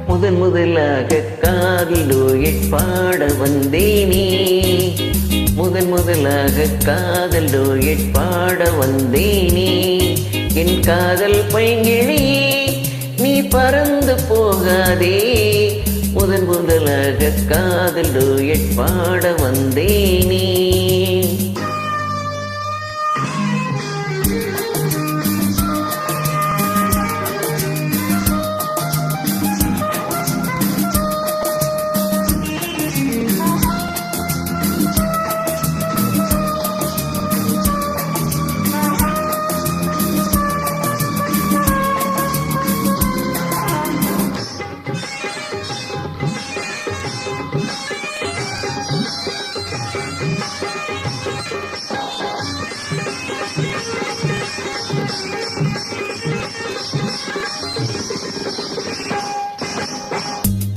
முதன் முதலாக காதில் டூயட் பாட வந்தேனே. முதன் முதலாக காதல் டூயட் பாட வந்தேனே. என் காதல் பைங்கிழியே நீ பறந்து போகாதே. முதன் முதலாக காதல் டூயட் பாட வந்தேனே.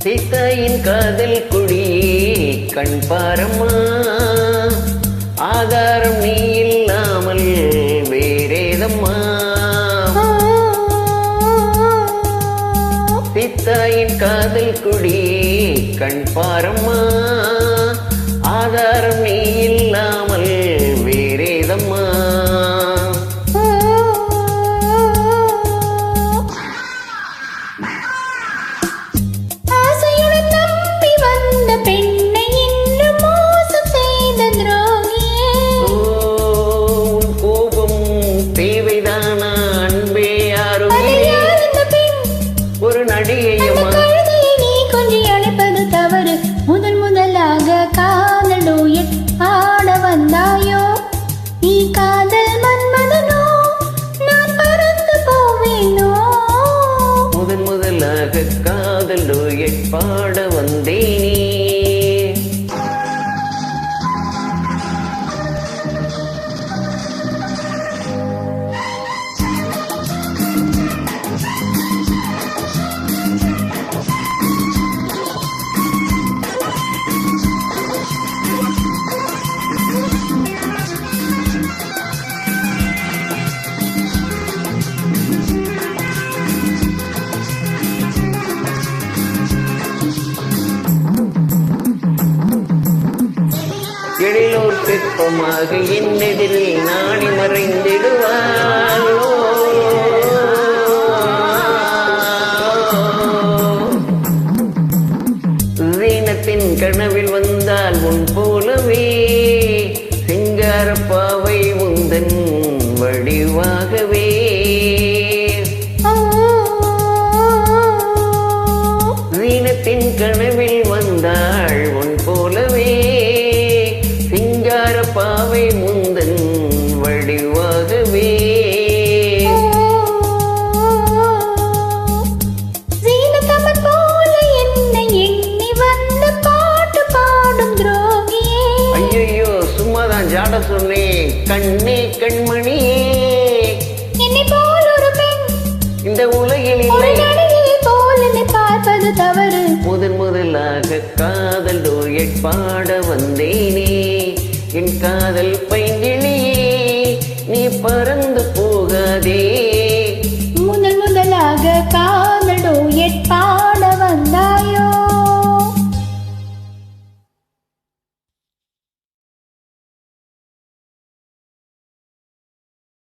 சீதாயின் காதல் குடியே கண் பாரம்மா. ஆதாரம் நீ இல்லாமல் வேறேதம்மா. சீதாயின் காதல் குடியே கண் பாரம்மா. ஆதாரம் நீ இல்லாமல் வேறேதம்மா. ஒரு நடிகையம்மா நீ கொஞ்சி அழைப்பது தவறு. முதன் முதலாக காதல் டூயட் ஆட வந்தாயோ. நீ காதல் மன்மதனோ, நான் பறந்து போவேனோ. முதன் முதலாக காதல் டூயட் பாட வந்தேனே. எழிலோர் சிற்பமாக என்னெதிரில் நாடி மறைந்திடுவாள். வீணத்தின் கனவில் வந்தால் உன் போலவே சிங்கார பாவை உந்தன் வடிவாகவே. வீணத்தின் கனவில் வந்தாள் உன் போலவே சிங்கார பாவை முந்தன் வடிவாகவே. சீனத்தமன் போல என்னை எண்ணி வந்து பாட்டு பாடும் துரோகியே. ஐயோ சும்மாதான் ஜாட சொன்னேன் கண்ணே கண்மணியே. என்னை போல் ஒரு பெண் இந்த உலகில் இல்லை. போல் என்னை பார்ப்பது தவறு. முதன் முதலாக காதல் டூயட் பாட வந்தேனே. என் காதல் பைங்கிழியே நீ பறந்து போகாதே.